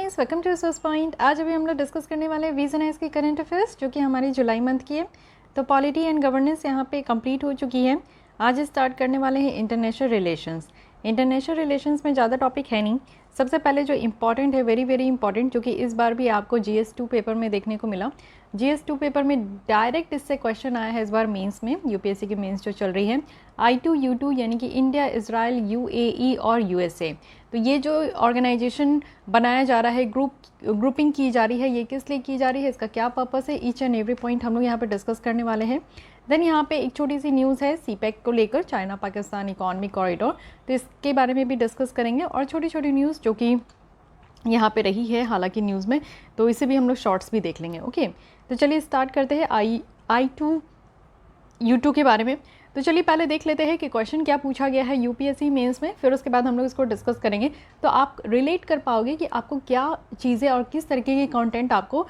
Guys, welcome to resource point. आज अभी हम लोग डिस्कस करने वाले हैं विजन आइज की करंट अफेयर्स, जो कि हमारी जुलाई मंथ की है। तो पॉलिटी एंड गवर्नेंस यहाँ पे कंप्लीट हो चुकी है। आज स्टार्ट करने वाले हैं इंटरनेशनल रिलेशंस। इंटरनेशनल रिलेशंस में ज़्यादा टॉपिक है नहीं। सबसे पहले जो इंपॉर्टेंट है, वेरी वेरी इंपॉर्टेंट, जो कि इस बार भी आपको GS2 पेपर में देखने को मिला। GS2 पेपर में डायरेक्ट इससे क्वेश्चन आया है इस बार मेंस में, यूपीएससी की मेंस जो चल रही है। I2 U2 यानी कि इंडिया, इजराइल, UAE और USA। तो ये जो ऑर्गेनाइजेशन बनाया जा रहा है, ग्रुपिंग की जा रही है, ये किस लिए की जा रही है, इसका क्या पर्पस है, ईच एंड एवरी पॉइंट हम लोग यहाँ पे डिस्कस करने वाले हैं। देन यहाँ पे एक छोटी सी न्यूज़ है CPEC को लेकर, चाइना पाकिस्तान इकोनॉमिक कॉरिडोर, तो इसके बारे में भी डिस्कस करेंगे। और छोटी छोटी न्यूज़ जो कि यहाँ पे रही है हालांकि न्यूज़ में, तो इसे भी हम लोग शॉर्ट्स भी देख लेंगे। ओके, तो चलिए स्टार्ट करते हैं I2 U2 के बारे में। तो चलिए पहले देख लेते हैं कि क्वेश्चन क्या पूछा गया है यूपीएससी मेंस में, फिर उसके बाद हम लोग इसको डिस्कस करेंगे। तो आप रिलेट कर पाओगे कि आपको क्या चीज़ें और किस तरीके की कंटेंट आपको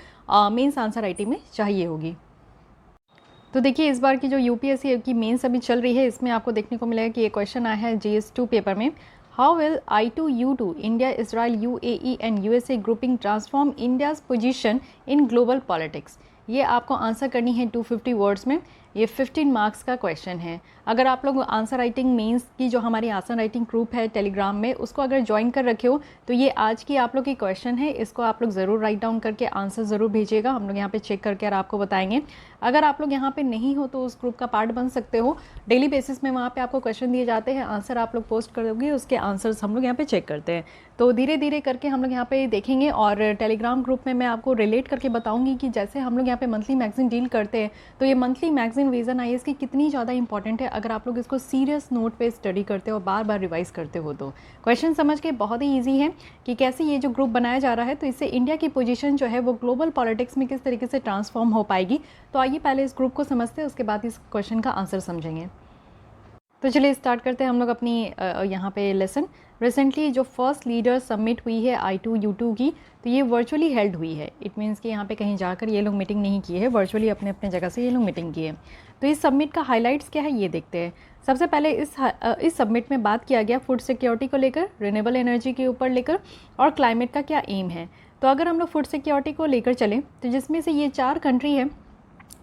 मेंस आंसर राइटिंग में चाहिए होगी। तो देखिए, इस बार की जो यूपीएससी की मेंस अभी चल रही है, इसमें आपको देखने को मिलेगा कि ये क्वेश्चन आया है GS2 पेपर में। How will I2 U2 India, Israel, UAE and USA grouping transform India's position in global politics. ये आपको आंसर करनी है 250 वर्ड्स में। ये 15 मार्क्स का क्वेश्चन है। अगर आप लोग आंसर राइटिंग मेंस की जो हमारी आंसर राइटिंग ग्रुप है टेलीग्राम में, उसको अगर ज्वाइन कर रखे हो, तो ये आज की आप लोग की क्वेश्चन है, इसको आप लोग ज़रूर राइट डाउन करके आंसर ज़रूर भेजिएगा। हम लोग यहाँ पे चेक करके और आपको बताएंगे। अगर आप लोग यहाँ पे नहीं हो तो उस ग्रुप का पार्ट बन सकते हो। डेली बेसिस में वहाँ पे आपको क्वेश्चन दिए जाते हैं, आंसर आप लोग पोस्ट करोगे, उसके आंसर्स हम लोग यहाँ पे चेक करते हैं। तो धीरे धीरे करके हम लोग यहाँ पे देखेंगे। और टेलीग्राम ग्रुप में मैं आपको रिलेट करके बताऊंगी कि जैसे हम लोग यहाँ पे मंथली मैगजीन डील करते हैं, तो ये मंथली मैगजीन विजन आईएएस की कितनी ज़्यादा इंपॉर्टेंट है। अगर आप लोग इसको सीरियस नोट पे स्टडी करते हो, बार बार रिवाइज करते हो, तो क्वेश्चन समझ के बहुत ही ईजी है कि कैसे ये जो ग्रुप बनाया जा रहा है, तो इससे इंडिया की पोजीशन जो है वो ग्लोबल पॉलिटिक्स में किस तरीके से ट्रांसफॉर्म हो पाएगी। तो आइए पहले इस ग्रुप को समझते हैं, उसके बाद इस क्वेश्चन का आंसर समझेंगे। तो चलिए स्टार्ट करते हैं हम लोग अपनी यहाँ पे लेसन। रिसेंटली जो फर्स्ट लीडर सबमिट हुई है I2 U2 की, तो ये वर्चुअली हेल्ड हुई है। इट मीन्स कि यहाँ पे कहीं जाकर ये लोग मीटिंग नहीं की है, वर्चुअली अपने अपने जगह से ये लोग मीटिंग की है। तो इस सबमिट का हाइलाइट्स क्या है ये देखते हैं। सबसे पहले इस सबमिट में बात किया गया फूड सिक्योरिटी को लेकर, रिन्यूएबल एनर्जी के ऊपर लेकर, और क्लाइमेट का क्या एम है। तो अगर हम लोग फूड सिक्योरिटी को लेकर चलें, तो जिसमें से ये 4 कंट्री है,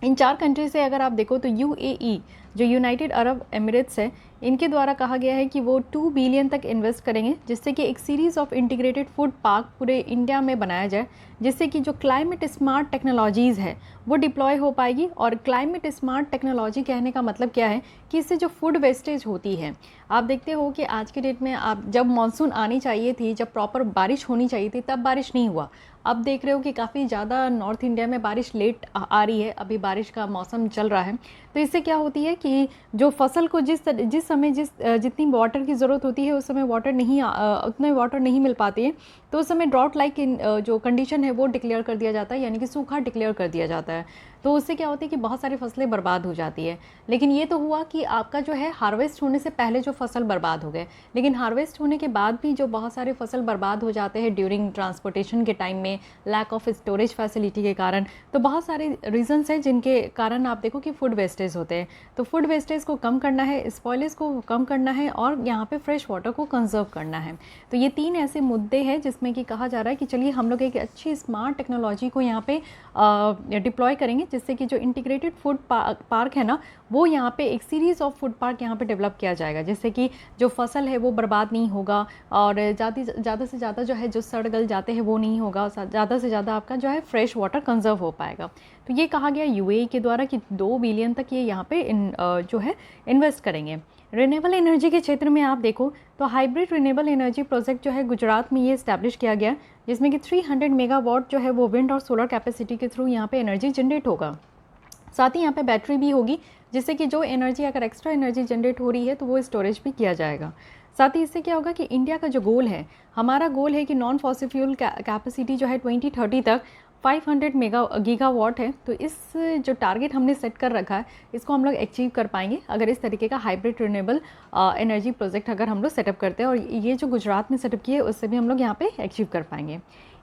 इन 4 कंट्री से अगर आप देखो तो UAE जो यूनाइटेड अरब एमिरेट्स है, इनके द्वारा कहा गया है कि वो 2 बिलियन तक इन्वेस्ट करेंगे, जिससे कि एक series of integrated food park पूरे इंडिया में बनाया जाए, जिससे कि जो क्लाइमेट स्मार्ट टेक्नोलॉजीज़ है वो डिप्लॉय हो पाएगी। और क्लाइमेट स्मार्ट टेक्नोलॉजी कहने का मतलब क्या है कि इससे जो फूड वेस्टेज होती है, आप देखते हो कि आज के डेट में आप जब मानसून आनी चाहिए थी, जब प्रॉपर बारिश होनी चाहिए थी, तब बारिश नहीं हुआ। अब देख रहे हो कि काफ़ी ज़्यादा नॉर्थ इंडिया में बारिश लेट आ रही है, अभी बारिश का मौसम चल रहा है। तो इससे क्या होती है कि जो फसल को जिस समय जितनी वाटर की ज़रूरत होती है, उस समय उतने वाटर नहीं मिल पाती है, तो उस समय ड्रॉट लाइक जो कंडीशन है वो डिक्लेयर कर दिया जाता है, यानी कि सूखा डिक्लेयर कर दिया जाता है। तो उससे क्या होती है कि बहुत सारी फसलें बर्बाद हो जाती है। लेकिन ये तो हुआ कि आपका जो है हार्वेस्ट होने से पहले जो फसल बर्बाद हो गए, लेकिन हार्वेस्ट होने के बाद भी जो बहुत सारे फसल बर्बाद हो जाते हैं ड्यूरिंग ट्रांसपोर्टेशन के टाइम में, लैक ऑफ स्टोरेज फैसिलिटी के कारण। तो बहुत सारे रीजंस हैं जिनके कारण आप देखो कि फूड वेस्टेज होते हैं। तो फूड वेस्टेज को कम करना है, स्पॉइलेज को कम करना है, और यहाँ पे फ्रेश वाटर को कंजर्व करना है। तो ये 3 ऐसे मुद्दे हैं जिसमें कि कहा जा रहा है कि चलिए हम लोग एक अच्छी स्मार्ट टेक्नोलॉजी को यहाँ पे डिप्लॉय करेंगे, जिससे कि जो इंटीग्रेटेड फूड पार्क है ना, वो यहाँ पे एक सीरीज़ ऑफ फूड पार्क यहाँ पे डेवलप किया जाएगा, जिससे कि जो फसल है वो बर्बाद नहीं होगा, और ज़्यादा से ज़्यादा जो है जो सड़ गल जाते हैं वो नहीं होगा, ज़्यादा से ज़्यादा आपका जो है फ्रेश वाटर कंजर्व हो पाएगा। तो ये कहा गया UAE के द्वारा कि 2 बिलियन तक ये यहाँ पे जो है इन्वेस्ट करेंगे। रिन्यूएबल एनर्जी के क्षेत्र में आप देखो तो हाइब्रिड रिन्यूएबल एनर्जी प्रोजेक्ट जो है गुजरात में ये इस्टेब्लिश किया गया, जिसमें कि 300 मेगावाट जो है वो विंड और सोलर कैपेसिटी के थ्रू यहाँ पे एनर्जी जनरेट होगा। साथ ही यहाँ पे बैटरी भी होगी, जिससे कि जो एनर्जी अगर एक्स्ट्रा एनर्जी जनरेट हो रही है तो वो स्टोरेज भी किया जाएगा। साथ ही इससे क्या होगा कि इंडिया का जो गोल है, हमारा गोल है कि नॉन फॉसिल फ्यूल कैपेसिटी जो है 2030 तक 500 गीगावाट है। तो इस जो टारगेट हमने सेट कर रखा है, इसको हम लोग अचीव कर पाएंगे अगर इस तरीके का हाइब्रिड रिन्यूएबल एनर्जी प्रोजेक्ट अगर हम लोग सेटअप करते हैं। और ये जो गुजरात में सेटअप किए उससे भी हम लोग यहाँ पे अचीव कर पाएंगे।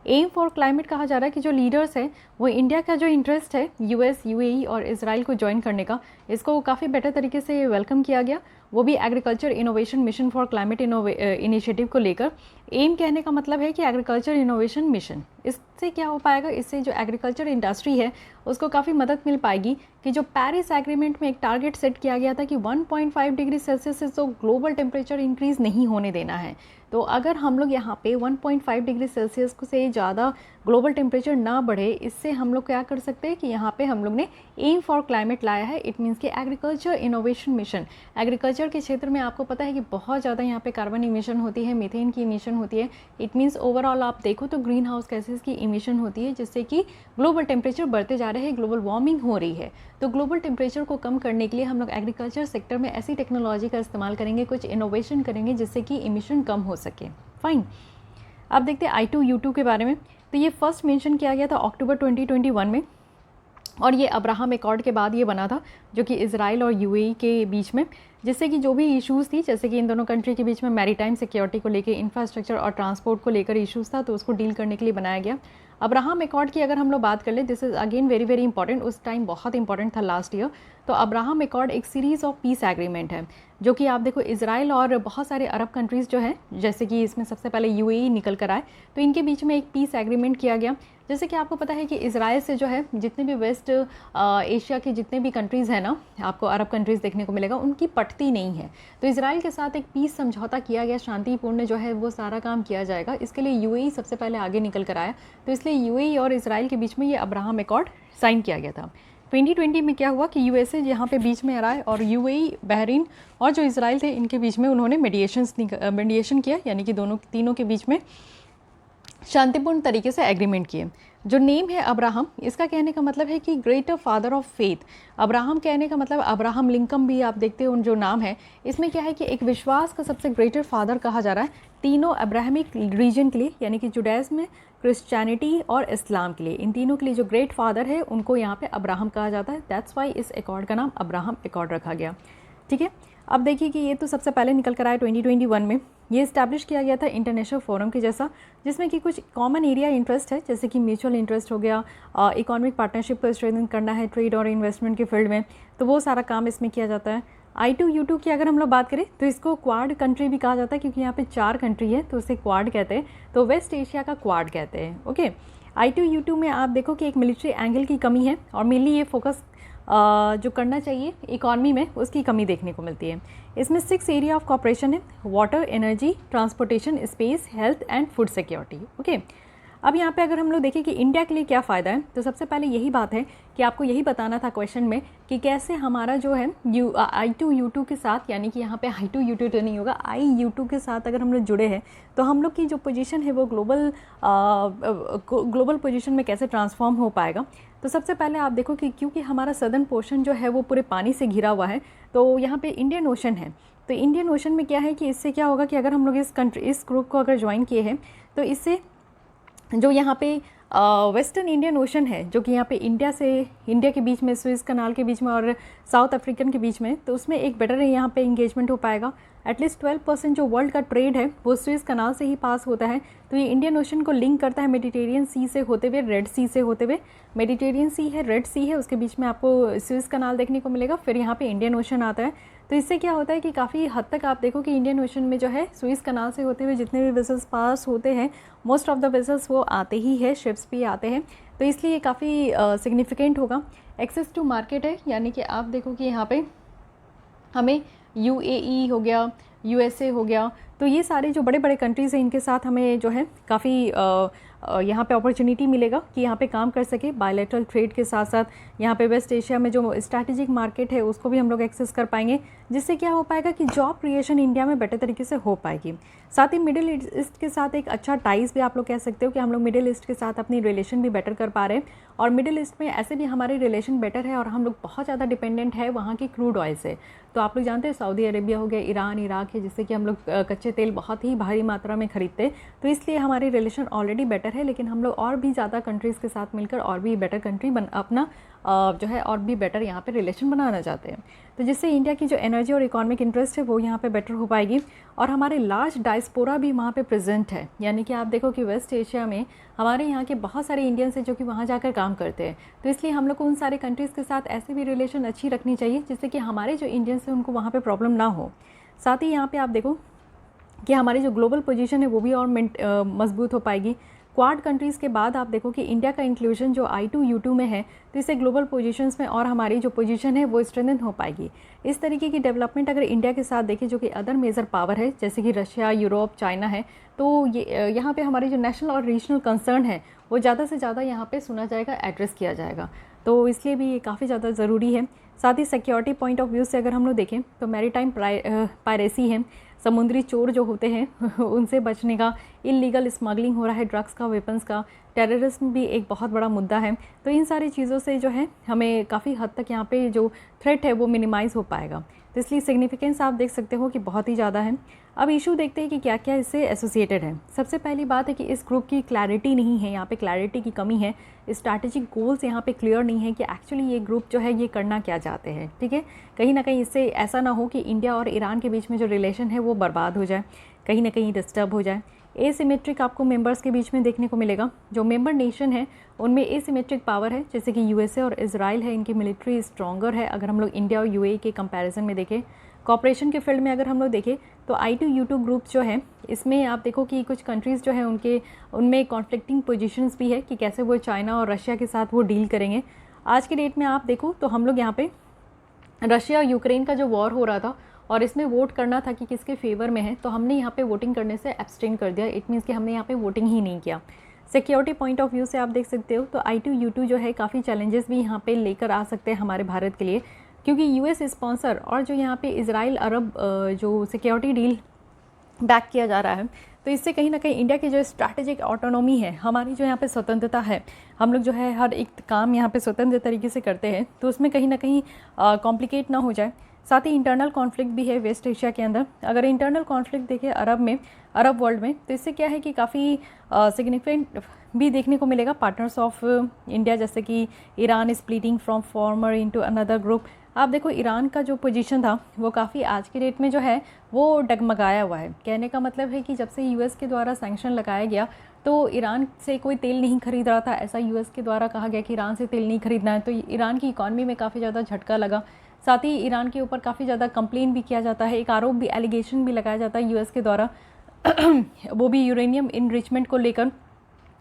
एम फॉर क्लाइमेट कहा जा रहा है कि जो लीडर्स है वो इंडिया का जो इंटरेस्ट है US, UAE और इसराइल को ज्वाइन करने का, इसको काफ़ी बेटर तरीके से वेलकम किया गया। वो भी agriculture innovation mission for climate initiative को लेकर। एम कहने का मतलब है कि एग्रीकल्चर इनोवेशन मिशन। इससे क्या हो पाएगा, इससे जो एग्रीकल्चर इंडस्ट्री है उसको काफ़ी मदद मिल पाएगी कि जो पेरिस एग्रीमेंट में एक टारगेट सेट किया गया था कि 1.5 डिग्री सेल्सियस से तो ग्लोबल टेम्परेचर इंक्रीज़ नहीं होने देना है। तो अगर हम लोग यहाँ पे 1.5 डिग्री सेल्सियस से ज़्यादा ग्लोबल टेम्परेचर ना बढ़े, इससे हम लोग क्या कर सकते हैं कि यहाँ पे हम लोग ने एम फॉर क्लाइमेट लाया है। इट मीन्स कि एग्रीकल्चर इनोवेशन मिशन। एग्रीकल्चर के क्षेत्र में आपको पता है कि बहुत ज़्यादा यहाँ पे कार्बन इमिशन होती है, मीथेन की इमिशन होती है। इट मीन्स ओवरऑल आप देखो तो ग्रीन हाउस गैसेस की इमिशन होती है, जिससे कि ग्लोबल टेम्परेचर बढ़ते जा रहे हैं, ग्लोबल वार्मिंग हो रही है। तो ग्लोबल टेम्परेचर को कम करने के लिए हम लोग एग्रीकल्चर सेक्टर में ऐसी टेक्नोलॉजी का इस्तेमाल करेंगे, कुछ इनोवेशन करेंगे जिससे कि इमिशन कम हो सके। फाइन, अब देखते हैं I2U2 के बारे में। तो ये फर्स्ट मेंशन किया गया था अक्टूबर 2021 में, और ये अब्राहम एकॉर्ड के बाद ये बना था, जो कि इजराइल और UAE के बीच में, जिससे कि जो भी इश्यूज़ थी, जैसे कि इन दोनों कंट्री के बीच में मैरीटाइम सिक्योरिटी को लेकर, इंफ्रास्ट्रक्चर और ट्रांसपोर्ट को लेकर इश्यूज़ था, तो उसको डील करने के लिए बनाया गया। अब्राहम एकॉर्ड की अगर हम लोग बात कर ले, this is again very very important, उस टाइम बहुत इंपॉर्टेंट था लास्ट ईयर। तो अब्राहम एकॉर्ड एक सीरीज़ ऑफ पीस एग्रीमेंट है, जो कि आप देखो इजराइल और बहुत सारे अरब कंट्रीज़ जो हैं, जैसे कि इसमें सबसे पहले UAE निकल कर आए, तो इनके बीच में एक पीस एग्रीमेंट किया गया। जैसे कि आपको पता है कि इजराइल से जो है जितने भी वेस्ट एशिया के जितने भी कंट्रीज़ हैं ना, आपको अरब कंट्रीज़ देखने को मिलेगा, उनकी पटती नहीं है। तो इजराइल के साथ एक पीस समझौता किया गया, शांतिपूर्ण जो है वो सारा काम किया जाएगा। इसके लिए UAE सबसे पहले आगे निकल कर आया, तो इसलिए UAE और इजराइल के बीच में ये अब्राहम एकॉर्ड साइन किया गया था। 2020 में क्या हुआ कि USA यहाँ पे बीच में आ रहा है, और UAE, बहरीन और जो इजराइल थे, इनके बीच में उन्होंने मीडिएशन किया, यानी कि तीनों के बीच में शांतिपूर्ण तरीके से एग्रीमेंट किए। जो नेम है अब्राहम, इसका कहने का मतलब है कि greater father of faith. Abraham कहने का मतलब, अब्राहम लिंकन भी आप देखते हो जो नाम है, इसमें क्या है कि एक विश्वास का सबसे ग्रेटर फादर कहा जा रहा है तीनों अब्राहमिक रीजन के लिए, यानी कि जुडाइज्म, क्रिश्चियनिटी और इस्लाम के लिए। इन तीनों के लिए जो ग्रेट फादर है उनको यहाँ पे अब्राहम कहा जाता है। दैट्स वाई इस एकॉर्ड का नाम अब्राहम एकॉर्ड रखा गया। ठीक है, अब देखिए कि ये तो सबसे पहले निकल कर आया 2021 में। ये इस्टेब्लिश किया गया था इंटरनेशनल फोरम के जैसा, जिसमें कि कुछ कॉमन एरिया इंटरेस्ट है, जैसे कि म्यूचुअल इंटरेस्ट हो गया, इकोनॉमिक पार्टनरशिप को स्ट्रेंथन करना है ट्रेड और इन्वेस्टमेंट के फील्ड में, तो वो सारा काम इसमें किया जाता है। I2U2 की अगर हम लोग बात करें तो इसको क्वाड कंट्री भी कहा जाता है, क्योंकि यहाँ पे 4 कंट्री है तो उसे क्वाड कहते हैं, तो वेस्ट एशिया का क्वाड कहते हैं। ओके, I2U2 में आप देखो कि एक मिलिट्री एंगल की कमी है, और मेनली ये फोकस जो करना चाहिए इकॉनमी में, उसकी कमी देखने को मिलती है। इसमें 6 एरिया ऑफ कॉपरेशन है: water, energy, transportation, space, health and food security. Okay, अब यहाँ पे अगर हम लोग देखें कि इंडिया के लिए क्या फ़ायदा है, तो सबसे पहले यही बात है कि आपको यही बताना था क्वेश्चन में कि कैसे हमारा जो है I2U2 के साथ, यानी कि यहाँ पे I2U2 तो नहीं होगा, IU2 के साथ अगर हम लोग जुड़े हैं तो हम लोग की जो पोजीशन है वो ग्लोबल पोजीशन में कैसे ट्रांसफॉर्म हो पाएगा। तो सबसे पहले आप देखो कि क्योंकि हमारा सदर्न पोर्शन जो है वो पूरे पानी से घिरा हुआ है, तो यहाँ पे इंडियन ओशन है। तो इंडियन ओशन में क्या है कि इससे क्या होगा कि अगर हम लोग इस ग्रुप को अगर ज्वाइन किए हैं, तो इससे जो यहाँ पे वेस्टर्न इंडियन ओशन है, जो कि यहाँ पे इंडिया के बीच में, स्विस कनाल के बीच में और साउथ अफ्रीकन के बीच में, तो उसमें एक बेटर यहाँ पे इंगेजमेंट हो पाएगा। एटलीस्ट 12% जो वर्ल्ड का ट्रेड है वो स्विस कनाल से ही पास होता है, तो ये इंडियन ओशन को लिंक करता है मेडिटेरियन सी से होते हुए, रेड सी से होते हुए। मेडिटेरियन सी है, रेड सी है, उसके बीच में आपको स्विस कनाल देखने को मिलेगा, फिर यहाँ पे इंडियन ओशन आता है। तो इससे क्या होता है कि काफ़ी हद तक आप देखो कि इंडियन ओशन में जो है स्विस कनाल से होते हुए जितने भी वेसल्स पास होते हैं, मोस्ट ऑफ द वेसल्स वो आते ही है, शिप्स भी आते हैं, तो इसलिए काफ़ी सिग्निफिकेंट होगा। एक्सेस टू मार्केट है, यानी कि आप देखो कि यहाँ पे हमें UAE हो गया, USA हो गया, तो ये सारे जो बड़े बड़े कंट्रीज़ हैं इनके साथ हमें जो है काफ़ी यहाँ पे अपॉर्चुनिटी मिलेगा कि यहाँ पे काम कर सके। बायलैटरल ट्रेड के साथ साथ यहाँ पे वेस्ट एशिया में जो स्ट्रैटेजिक मार्केट है उसको भी हम लोग एक्सेस कर पाएंगे, जिससे क्या हो पाएगा कि जॉब क्रिएशन इंडिया में बेटर तरीके से हो पाएगी। साथ ही मिडिल ईस्ट के साथ एक अच्छा टाइज भी आप लोग कह सकते हो कि हम लोग मिडिल ईस्ट के साथ अपनी रिलेशन भी बेटर कर पा रहे हैं, और मिडिल ईस्ट में ऐसे भी हमारी रिलेशन बेटर है और हम लोग बहुत ज़्यादा डिपेंडेंट है वहाँ की क्रूड ऑयल से। तो आप लोग जानते हैं सऊदी अरेबिया हो गया, ईरान, इराक है, जिससे कि हम लोग कच्चे तेल बहुत ही भारी मात्रा में खरीदते हैं, तो इसलिए हमारी रिलेशन ऑलरेडी बेटर बेटर है, लेकिन हम लोग और भी ज़्यादा कंट्रीज़ के साथ मिलकर और भी बेटर कंट्री अपना जो है और भी बेटर यहाँ पे रिलेशन बनाना चाहते हैं। तो जिससे इंडिया की जो एनर्जी और इकोनॉमिक इंटरेस्ट है वो यहाँ पे बेटर हो पाएगी, और हमारे लार्ज डायस्पोरा भी वहाँ पे प्रेजेंट है। यानी कि आप देखो कि वेस्ट एशिया में हमारे यहाँ के बहुत सारे इंडियंस हैं जो कि वहाँ जाकर काम करते हैं। तो इसलिए हम लोग को उन सारे कंट्रीज़ के साथ ऐसे भी रिलेशन अच्छी रखनी चाहिए जिससे कि हमारे जो इंडियंस हैं उनको वहाँ पर प्रॉब्लम ना हो। साथ ही यहाँ पर आप देखो कि हमारी जो ग्लोबल पोजीशन है वो भी और मजबूत हो पाएगी। क्वाड कंट्रीज़ के बाद आप देखो कि इंडिया का इंक्लूजन जो I2U2 में है, तो इससे ग्लोबल पोजीशंस में और हमारी जो पोजीशन है वो स्ट्रेंथन हो पाएगी। इस तरीके की डेवलपमेंट अगर इंडिया के साथ देखें, जो कि अदर मेजर पावर है जैसे कि रशिया, यूरोप, चाइना है, तो ये यहाँ पे हमारी जो नेशनल और रीजनल कंसर्न है वो ज़्यादा से ज़्यादा यहाँ पे सुना जाएगा, एड्रेस किया जाएगा। तो इसलिए भी ये काफ़ी ज़्यादा ज़रूरी है। साथ ही सिक्योरिटी पॉइंट ऑफ व्यू से अगर हम लोग देखें तो मैरीटाइम पायरेसी है, समुद्री चोर जो होते हैं उनसे बचने का, इलीगल स्मगलिंग हो रहा है ड्रग्स का, वेपन्स का, टेररिज्म भी एक बहुत बड़ा मुद्दा है। तो इन सारी चीज़ों से जो है हमें काफ़ी हद तक यहाँ पे जो थ्रेट है वो मिनिमाइज़ हो पाएगा। तो इसलिए सिग्निफिकेंस आप देख सकते हो कि बहुत ही ज़्यादा है। अब इशू देखते हैं कि क्या क्या इससे एसोसिएटेड है। सबसे पहली बात है कि इस ग्रुप की क्लैरिटी नहीं है, यहाँ पे क्लैरिटी की कमी है। स्ट्रैटेजिक गोल्स यहाँ पे क्लियर नहीं है कि एक्चुअली ये ग्रुप जो है ये करना क्या चाहते हैं। ठीक है, कहीं ना कहीं इससे ऐसा ना हो कि इंडिया और ईरान के बीच में जो रिलेशन है वो बर्बाद हो जाए, कहीं ना कहीं डिस्टर्ब हो जाए। एसिमेट्रिक आपको मेंबर्स के बीच में देखने को मिलेगा। जो मेंबर नेशन है उनमें एसिमेट्रिक पावर है, जैसे कि यूएसए और इजराइल है, इनकी मिलिट्री स्ट्रॉन्गर है अगर हम लोग इंडिया और यूएई के कंपैरिजन में देखें। कॉपरेशन के फील्ड में अगर हम लोग देखें तो I2U2 ग्रुप जो है इसमें आप देखो कि कुछ कंट्रीज़ जो है उनमें कॉन्फ्लिक्टिंग पोजीशंस भी है कि कैसे वो चाइना और रशिया के साथ वो डील करेंगे। आज के डेट में आप देखो तो हम लोग यहाँ पे रशिया और यूक्रेन का जो वॉर हो रहा था और इसमें वोट करना था कि किसके फेवर में है, तो हमने यहाँ पे वोटिंग करने से एब्सटेन कर दिया। इट मीन्स कि हमने यहाँ पे वोटिंग ही नहीं किया। सिक्योरिटी पॉइंट ऑफ व्यू से आप देख सकते हो तो I2U2 जो है काफ़ी चैलेंजेस भी यहाँ पे लेकर आ सकते हैं हमारे भारत के लिए, क्योंकि यूएस स्पॉन्सर और जो यहाँ पे इजराइल अरब जो सिक्योरिटी डील बैक किया जा रहा है, तो इससे कहीं ना कहीं इंडिया की जो स्ट्रैटेजिक ऑटोनॉमी है, हमारी जो यहाँ पे स्वतंत्रता है, हम लोग जो है हर एक काम यहाँ पे स्वतंत्र तरीके से करते हैं, तो उसमें कहीं ना कहीं कॉम्प्लिकेट ना हो जाए। साथ ही इंटरनल कॉन्फ्लिक्ट भी है वेस्ट एशिया के अंदर। अगर इंटरनल कॉन्फ्लिक्ट देखें अरब वर्ल्ड में, तो इससे क्या है कि काफ़ी सिग्निफिकेंट भी देखने को मिलेगा। पार्टनर्स ऑफ इंडिया जैसे कि Iran splitting from farmer into another group. आप देखो ईरान का जो पोजीशन था वो काफ़ी आज के डेट में जो है वो डगमगाया हुआ है। कहने का मतलब है कि जब से यूएस के द्वारा सैंक्शन लगाया गया तो ईरान से कोई तेल नहीं खरीद रहा था, ऐसा यूएस के द्वारा कहा गया कि ईरान से तेल नहीं खरीदना है, तो ईरान की इकॉनमी में काफ़ी ज़्यादा झटका लगा। साथ ही ईरान के ऊपर काफ़ी ज़्यादा कंप्लेन भी किया जाता है, एक आरोप भी, एलिगेशन भी लगाया जाता है यूएस के द्वारा वो भी यूरेनियम इनरिचमेंट को लेकर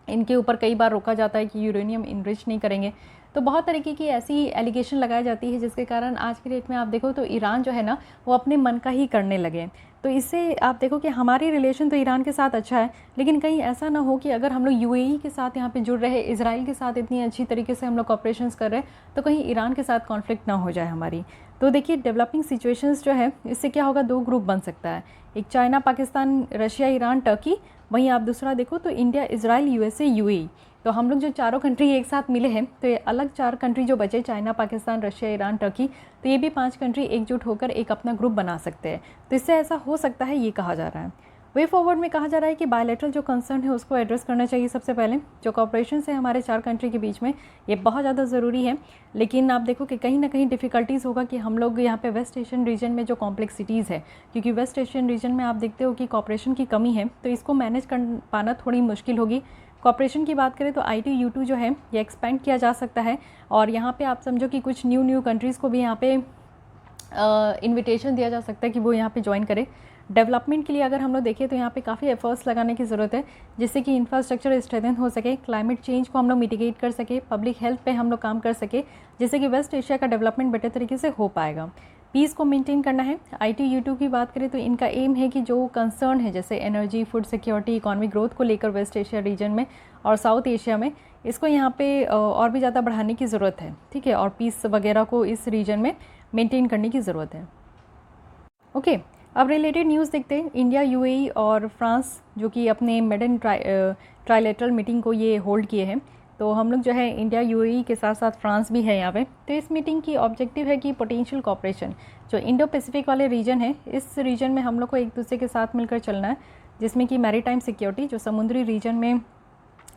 इनके ऊपर कई बार रोका जाता है कि यूरेनियम इनरिच नहीं करेंगे। तो बहुत तरीके की ऐसी एलिगेशन लगाई जाती है जिसके कारण आज के डेट में आप देखो तो ईरान जो है ना वो अपने मन का ही करने लगे। तो इससे आप देखो कि हमारी रिलेशन तो ईरान के साथ अच्छा है, लेकिन कहीं ऐसा ना हो कि अगर हम लोग यूएई के साथ यहाँ पे जुड़ रहे, इजराइल के साथ इतनी अच्छी तरीके से हम लोग कॉपरेशंस कर रहे हैं, तो कहीं ईरान के साथ कॉन्फ्लिक्ट ना हो जाए हमारी। तो देखिए डेवलपिंग सिचुएशंस जो है इससे क्या होगा, दो ग्रुप बन सकता है, एक China Pakistan, Russia Iran Turkey, वहीं आप दूसरा देखो तो इंडिया इजराइल यूएसए यूएई। तो हम लोग जो चारों कंट्री एक साथ मिले हैं, तो ये अलग चार कंट्री जो बचे, China Pakistan Russia Iran Turkey, तो ये भी 5 कंट्री एकजुट होकर एक अपना ग्रुप बना सकते हैं। तो इससे ऐसा हो सकता है, ये कहा जा रहा है। वे फॉरवर्ड में कहा जा रहा है कि बायलैटरल जो कंसर्न है उसको एड्रेस करना चाहिए। सबसे पहले जो कॉपरेशन है हमारे 4 कंट्री के बीच में, ये बहुत ज़्यादा ज़रूरी है। लेकिन आप देखो कि कहीं ना कहीं डिफ़िकल्टीज़ होगा कि हम लोग यहाँ पे वेस्ट एशियन रीजन में जो कॉम्प्लेक्सिटीज़ है, क्योंकि वेस्ट एशियन रीजन में आप देखते हो कि कॉपरेशन की कमी है, तो इसको मैनेज कर पाना थोड़ी मुश्किल होगी। कॉपरेशन की बात करें तो I2U2 जो है ये एक्सपेंड किया जा सकता है, और यहाँ पे आप समझो कि कुछ न्यू कंट्रीज़ को भी यहाँ पे इनविटेशन दिया जा सकता है कि वो यहाँ पे ज्वाइन करें। डेवलपमेंट के लिए अगर हम लोग देखें तो यहाँ पे काफ़ी एफर्ट्स लगाने की ज़रूरत है, जिससे कि इंफ्रास्ट्रक्चर स्ट्रेंथन हो सके, क्लाइमेट चेंज को हम लोग मिटिगेट कर सके, पब्लिक हेल्थ पे हम लोग काम कर सके, जिससे कि वेस्ट एशिया का डेवलपमेंट बेटर तरीके से हो पाएगा। पीस को मेंटेन करना है। I2U2 की बात करें तो इनका एम है कि जो कंसर्न है जैसे energy, food security, economic growth को लेकर वेस्ट एशिया रीजन में और साउथ एशिया में, इसको यहाँ पे और भी ज़्यादा बढ़ाने की ज़रूरत है। ठीक है, और पीस वगैरह को इस रीजन में मेंटेन करने की ज़रूरत है। ओके, अब रिलेटेड न्यूज़ देखते हैं। इंडिया, यूएई और फ्रांस जो कि अपने मेडन ट्राइलेटरल मीटिंग को ये होल्ड किए हैं, तो हम लोग जो है इंडिया, यूएई के साथ साथ फ्रांस भी है यहाँ पे। तो इस मीटिंग की ऑब्जेक्टिव है कि पोटेंशियल कॉपरेशन जो इंडो पैसिफिक वाले रीजन है, इस रीजन में हम लोग को एक दूसरे के साथ मिलकर चलना है, जिसमें कि मैरीटाइम सिक्योरिटी, जो समुद्री रीजन में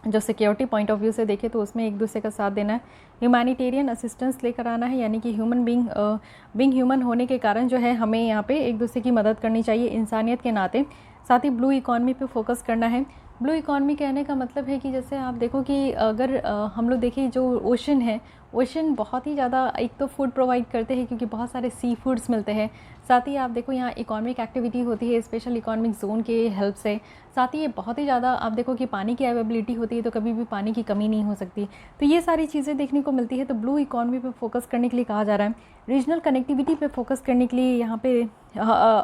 जो सिक्योरिटी पॉइंट ऑफ व्यू से देखें तो उसमें एक दूसरे का साथ देना है, ह्यूमैनिटेरियन असिस्टेंस लेकर आना है, यानी कि ह्यूमन बीइंग ह्यूमन होने के कारण जो है हमें यहाँ पे एक दूसरे की मदद करनी चाहिए इंसानियत के नाते। साथ ही ब्लू इकॉनमी पे फोकस करना है। ब्लू इकॉनमी कहने का मतलब है कि जैसे आप देखो कि अगर हम लोग देखें जो ओशन है, ओशन बहुत ही ज़्यादा एक तो फूड प्रोवाइड करते हैं क्योंकि बहुत सारे सी फूड्स मिलते हैं। साथ ही आप देखो यहाँ इकोनॉमिक एक्टिविटी होती है स्पेशल इकोनॉमिक जोन के हेल्प से। साथ ही ये बहुत ही ज़्यादा आप देखो कि पानी की अवेलेबिलिटी होती है, तो कभी भी पानी की कमी नहीं हो सकती। तो ये सारी चीज़ें देखने को मिलती है। तो ब्लू इकोनॉमी पे फोकस करने के लिए कहा जा रहा है। रीजनल कनेक्टिविटी पे फोकस करने के लिए यहाँ पे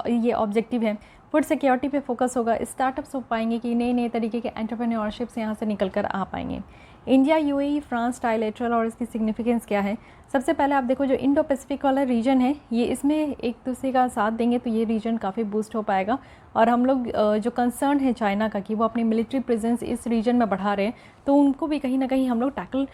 ये ऑब्जेक्टिव है। फूड सिक्योरिटी पे फोकस होगा। स्टार्टअप्स हो पाएंगे कि नए नए तरीके के एंटरप्रेन्योरशिप्स यहाँ से निकल कर आ पाएंगे। इंडिया, यूएई, फ्रांस ट्राइलेटरल और इसकी सिग्निफिकेंस क्या है। सबसे पहले आप देखो जो इंडो पैसिफिक वाला रीजन है, ये इसमें एक दूसरे का साथ देंगे तो ये रीजन काफ़ी बूस्ट हो पाएगा। और हम लोग जो कंसर्न है चाइना का कि वो अपनी मिलिट्री प्रेजेंस इस रीजन में बढ़ा रहे हैं, तो उनको भी कहीं ना कहीं हम लोग टैकल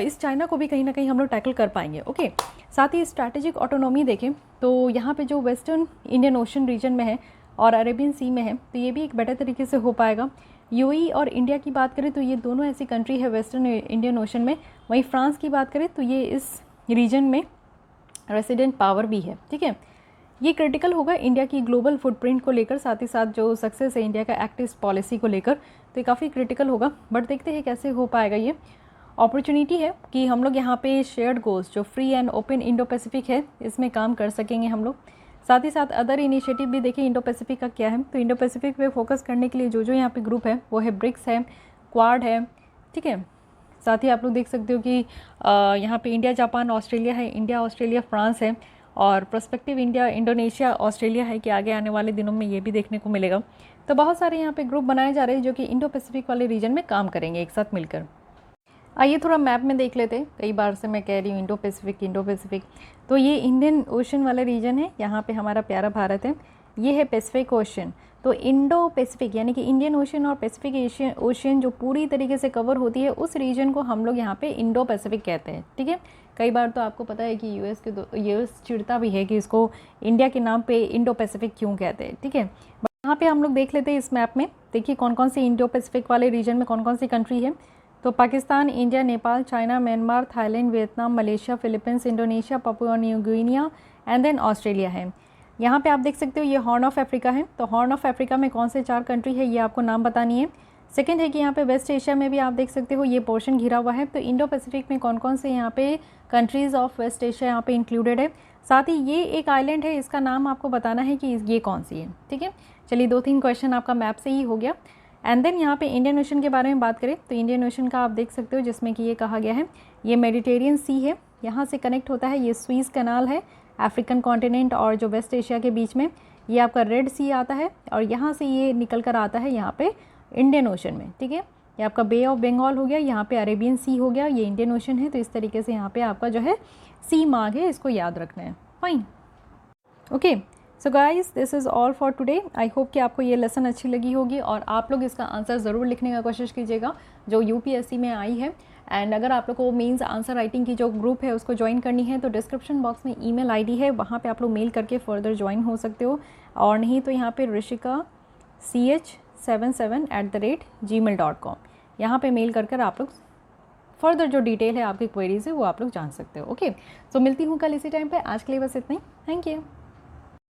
इस चाइना को भी कहीं ना कहीं हम लोग टैकल कर पाएंगे। ओके, साथ ही स्ट्रैटेजिक ऑटोनॉमी देखें तो यहाँ पे जो वेस्टर्न इंडियन ओशन रीजन में है और अरेबियन सी में है, तो ये भी एक बेटर तरीके से हो पाएगा। यूएई और इंडिया की बात करें तो ये दोनों ऐसी कंट्री है वेस्टर्न इंडियन ओशन में। वहीं फ्रांस की बात करें तो ये इस रीजन में रेसिडेंट पावर भी है। ठीक है, ये क्रिटिकल होगा इंडिया की ग्लोबल फुटप्रिंट को लेकर, साथ ही साथ जो सक्सेस है इंडिया का एक्ट ईस्ट पॉलिसी को लेकर, तो ये काफ़ी क्रिटिकल होगा। बट देखते हैं कैसे हो पाएगा। ये अपॉर्चुनिटी है कि हम लोग यहाँ पे शेयर्ड गोल्स जो free and open Indo Pacific है इसमें काम कर सकेंगे हम लोग। साथ ही साथ अदर इनिशिएटिव भी देखिए इंडो पैसिफिक का क्या है। तो इंडो पैसिफिक पे फोकस करने के लिए जो यहाँ पे ग्रुप है वो है ब्रिक्स है, क्वाड है। ठीक है, साथ ही आप लोग देख सकते हो कि यहाँ पे इंडिया, जापान, ऑस्ट्रेलिया है, इंडिया, ऑस्ट्रेलिया, फ्रांस है, और प्रोस्पेक्टिव इंडिया, इंडोनेशिया, ऑस्ट्रेलिया है कि आगे आने वाले दिनों में ये भी देखने को मिलेगा। तो बहुत सारे यहाँ पे ग्रुप बनाए जा रहे हैं जो कि इंडो पैसिफिक वाले रीजन में काम करेंगे एक साथ मिलकर। आइए थोड़ा मैप में देख लेते हैं। कई बार से मैं कह रही हूँ इंडो पैसिफिक, तो ये इंडियन ओशन वाला रीजन है। यहाँ पे हमारा प्यारा भारत है, ये है पैसिफिक ओशन। तो इंडो पैसिफिक यानी कि इंडियन ओशन और पैसिफिक ओशन जो पूरी तरीके से कवर होती है उस रीजन को हम लोग यहाँ पे इंडो पैसिफिक कहते हैं। ठीक है, कई बार तो आपको पता है कि यूएस चिढ़ता भी है कि इसको इंडिया के नाम पे इंडो पैसिफिक क्यों कहते हैं। ठीक है, यहाँ पे हम लोग देख लेते हैं इस मैप में। देखिए कौन कौन सी इंडो पैसिफिक वाले रीजन में कौन कौन सी कंट्री है। तो Pakistan, India, Nepal, China, Myanmar, Thailand, Vietnam, Malaysia, Philippines, Indonesia, Papua New Guinea and then Australia है। यहाँ पे आप देख सकते हो ये हॉर्न ऑफ अफ्रीका है। तो हॉर्न ऑफ अफ्रीका में कौन से 4 कंट्री है ये आपको नाम बतानी है। सेकंड है कि यहाँ पे वेस्ट एशिया में भी आप देख सकते हो ये पोर्शन घिरा हुआ है। तो इंडो पैसिफिक में कौन कौन से यहाँ पे कंट्रीज़ ऑफ वेस्ट एशिया यहाँ पे इंक्लूडेड है। साथ ही ये एक आइलैंड है, इसका नाम आपको बताना है कि ये कौन सी है। ठीक है, चलिए 2-3 क्वेश्चन आपका मैप से ही हो गया। एंड देन यहाँ पे इंडियन ओशन के बारे में बात करें तो इंडियन ओशन का आप देख सकते हो जिसमें कि ये कहा गया है ये मेडिटेरियन सी है, यहाँ से कनेक्ट होता है, ये स्वीज़ कैनाल है अफ्रीकन कॉन्टिनेंट और जो वेस्ट एशिया के बीच में, ये आपका रेड सी आता है और यहाँ से ये निकल कर आता है यहाँ पे इंडियन ओशन में। ठीक है, ये आपका बे ऑफ बंगाल हो गया, यहाँ पे अरेबियन सी हो गया, ये इंडियन ओशन है। तो इस तरीके से यहाँ पे आपका जो है सी मार्ग है, इसको याद रखना है। Fine, okay. So guys this is all for today. I hope कि आपको ये लेसन अच्छी लगी होगी और आप लोग इसका आंसर ज़रूर लिखने का कोशिश कीजिएगा जो यूपीएससी में आई है। एंड अगर आप लोग को मेंस आंसर राइटिंग की जो ग्रुप है उसको ज्वाइन करनी है तो डिस्क्रिप्शन बॉक्स में ईमेल आईडी है, वहाँ पे आप लोग मेल करके फर्दर ज्वाइन हो सकते हो। और नहीं तो यहाँ पे rishika77@gmail.com यहाँ पे मेल कर आप लोग फर्दर जो डिटेल है आपकी क्वेरीज है वो आप लोग जान सकते हो। ओके, सो मिलती हूँ कल इसी टाइम पे। आज के लिए बस इतना ही। Thank you.